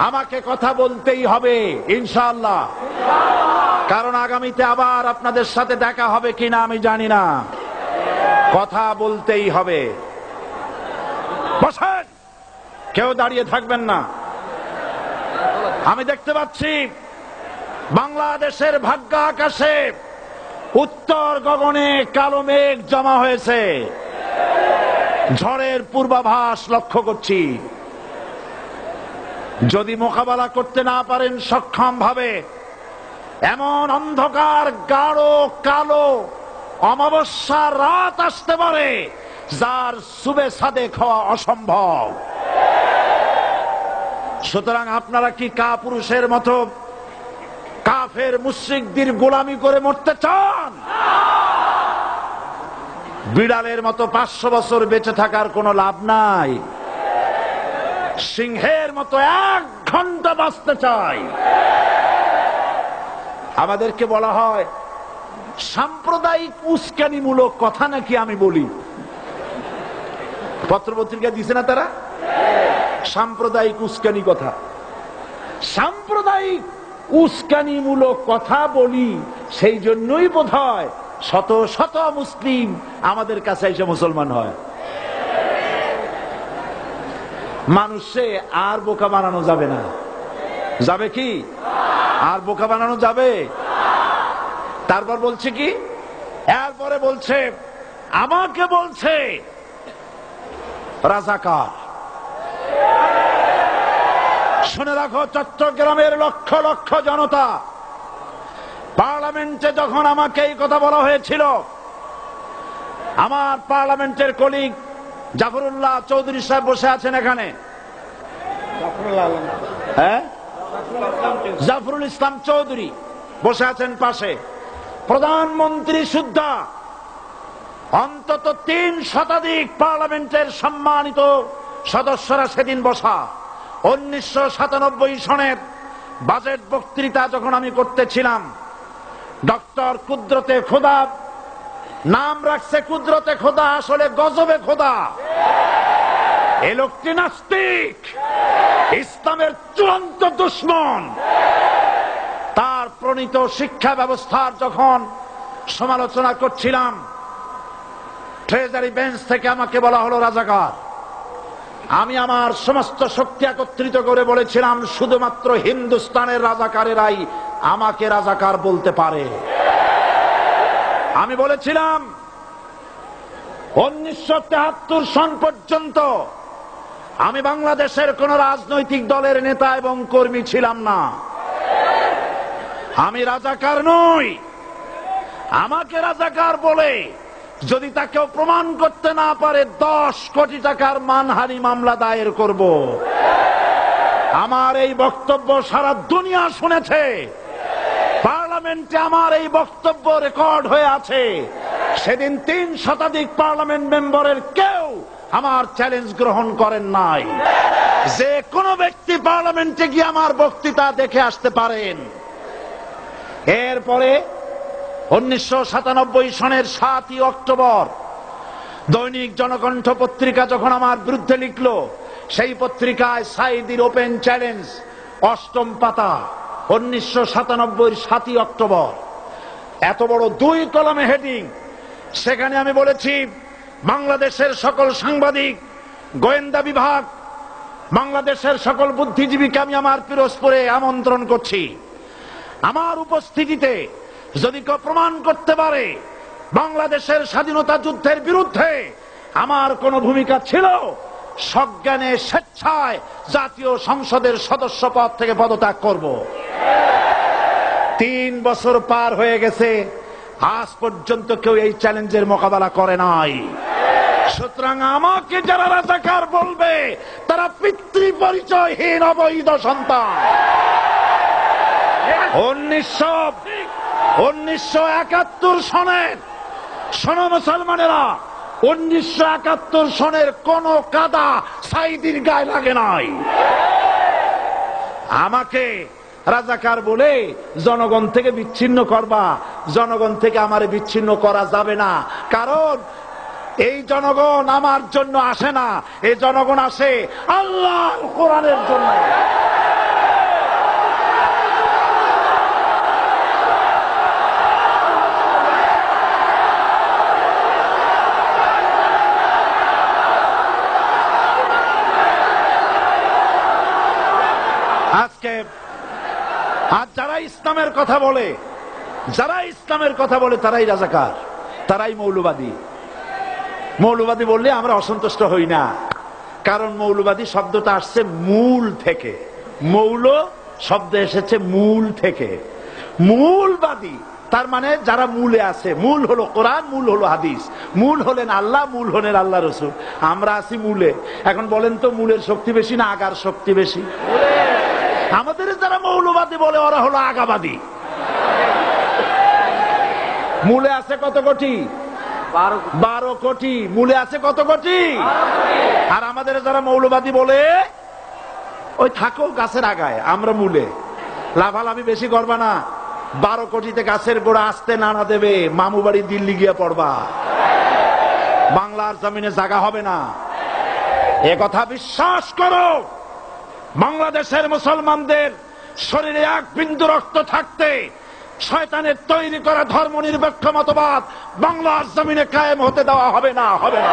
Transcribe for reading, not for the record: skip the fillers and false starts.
আমাকে কথা বলতেই হবে ইনশাআল্লাহ, কারণ আগামীতে আবার আপনাদের সাথে দেখা হবে কিনা আমি জানি না। কথা বলতেই হবে। বসেন, কেউ দাঁড়িয়ে থাকবেন না। আমি দেখতে পাচ্ছি বাংলাদেশের ভাগ্য আকাশে উত্তর গগনে কালো মেঘ জমা হয়েছে, ঝড়ের পূর্বাভাস লক্ষ্য করছি। যদি মোকাবেলা করতে না পারেন সক্ষম ভাবে, এমন অন্ধকার গাঢ় কালো অমাবস্যার রাত আসতে পারে যার সুবে সাদেক হওয়া অসম্ভব। সুতরাং আপনারা কি কাপুরুষের মতো কাফের মুশরিকদের গোলামি করে মরতে চান? বিড়ালের মতো 500 বছর বেঁচে থাকার কোনো লাভ নাই। সিংহের মতো 1 ঘন্টা বাঁচতে চাই। আমাদেরকে বলা হয় সাম্প্রদায়িক উস্কানিমূলক কথা নাকি আমি বলি। পত্রপত্রিকা দিছে না তারা? সাম্প্রদায়িক উস্কানি কথা, সাম্প্রদায়িক উস্কানিমূলক কথা বলি। সেই জন্যই বোধহয় শত শত মুসলিম আমাদের কাছে এসে মুসলমান হয়। মানুষে আর বোকা বানানো যাবে না। যাবে কি? আর বোকা বানানো যাবে? তারপর বলছে কি, এরপরে বলছে আমাকে বলছে রাজাকার। শুনে রাখো চট্টগ্রামের লক্ষ লক্ষ জনতা, পার্লামেন্টে যখন আমাকে এই কথা বলা হয়েছিল, আমার পার্লামেন্টের কলিগ জাফরুল্লাহ চৌধুরী সাহেব বসে আছেন এখানে, হ্যাঁ, জাফরুল ইসলাম চৌধুরী বসে আছেন পাশে, প্রধানমন্ত্রী সুদ্ধা, অন্তত 3 শতাধিক পার্লামেন্টের সম্মানিত সদস্যরা সেদিন বসা। 1997 সনের বাজেট বক্তৃতা যখন আমি করতেছিলাম, ডক্টর কুদরতে খোদা, নাম রাখছে কুদরতে খোদা, আসলে গজবে খোদা। এই লোকটি নাস্তিক, ইসলামের চূড়ান্ত দুশমন। তার প্রণীত শিক্ষা ব্যবস্থার যখন সমালোচনা করছিলাম, ট্রেজারি বেঞ্চ থেকে আমাকে বলা হলো রাজাকার। আমি আমার সমস্ত শক্তি একত্রিত করে বলেছিলাম শুধুমাত্র হিন্দুস্তানের রাজাকারেরাই আমাকে রাজাকার বলতে পারে। আমি বলেছিলাম 1973 সন পর্যন্ত আমি বাংলাদেশের কোন রাজনৈতিক দলের নেতা এবং কর্মী ছিলাম না। আমি রাজাকার নই। আমাকে রাজাকার বলে যদি তাকেও প্রমাণ করতে না পারে 10 কোটি টাকার মানহানি মামলা দায়ের করব। আমার এই বক্তব্য সারা দুনিয়া শুনেছে। পার্লামেন্টে আমার এই বক্তব্য রেকর্ড হয়ে আছে। সেদিন 3 শতাধিক পার্লামেন্ট মেম্বারের কেউ আমার চ্যালেঞ্জ গ্রহণ করেন নাই। যে কোনো ব্যক্তি পার্লামেন্টে গিয়ে আমার বক্তৃতা দেখে আসতে পারেন। এরপরে 1997 সনের 7 অক্টোবর দৈনিক জনকণ্ঠ পত্রিকা যখন আমার বিরুদ্ধে লিখল, সেই পত্রিকায় সাইদির ওপেন চ্যালেঞ্জ 8ম পাতা, 1997 7 অক্টোবর, এত বড় 2 কলামে হেডিং। সেখানে আমি বলেছি বাংলাদেশের সকল সাংবাদিক, গোয়েন্দা বিভাগ, বাংলাদেশের সকল বুদ্ধিজীবীকে আমি আমার পিরোজপুরে আমন্ত্রণ করছি। আমার উপস্থিতিতে যদি কেউ প্রমাণ করতে পারে বাংলাদেশের স্বাধীনতা যুদ্ধের বিরুদ্ধে আমার কোনো ভূমিকা ছিল, সজ্ঞানে স্বেচ্ছায় জাতীয় সংসদের সদস্য পদ থেকে পদত্যাগ করব। 3 বছর পার হয়ে গেছে, আজ পর্যন্ত কেউ এই চ্যালেঞ্জের মোকাবেলা করে নাই। সুতরাং আমাকে যারা রাজাকার বলবে তারা পিতৃ পরিচয়হীন অবৈধ সন্তান। 1971 সনের, শোনো মুসলমানেরা, 1971 সনের কোন কাদা সাইদির গায়ে লাগে নাই। আমাকে রাজাকার বলে জনগণ থেকে বিচ্ছিন্ন করবা, জনগণ থেকে আমারে বিচ্ছিন্ন করা যাবে না। কারণ এই জনগণ আমার জন্য আসে না, এই জনগণ আসে আল্লাহর কোরআনের জন্য। আজকে আর যারা ইসলামের কথা বলে, তারাই রাজাকার, তারাই মৌলবাদী। মৌলবাদী বললে আমরা অসন্তুষ্ট হই না, কারণ মৌলবাদী শব্দটা আসছে মূল থেকে। মৌল শব্দ এসেছে মূল থেকে। মূলবাদী তার মানে যারা মূলে আছে। মূল হলো কোরআন, মূল হলো হাদিস, মূল হলেন আল্লাহ, মূল হলেন আল্লাহ রসুল। আমরা আছি মূলে। এখন বলেন তো মূলের শক্তি বেশি না আগার শক্তি বেশি? আমাদের যারা মৌলবাদী বলে ওরা হলো আগাবাদী। মূলে আছে কত কোটি? 12 কোটি। মূলে আছে কত কোটি? আর আমাদের যারা মৌলবাদী বলে ওই থাকো গাছের আগায়, আমরা মূলে। লাভালাভি বেশি করবা না, 12 কোটিতে গাছের গোড়া আসতে নাড়া দেবে, মামু বাড়ি দিল্লি গিয়ে পড়বা, বাংলার জমিনে জায়গা হবে না। এ কথা বিশ্বাস করো। বাংলাদেশের মুসলমানদের শরীরে এক বিন্দু রক্ত থাকতে শয়তানের তৈরি করা ধর্মনিরপেক্ষ মতবাদ বাংলার জমিনে কায়েম হতে দেওয়া হবে না, হবে না।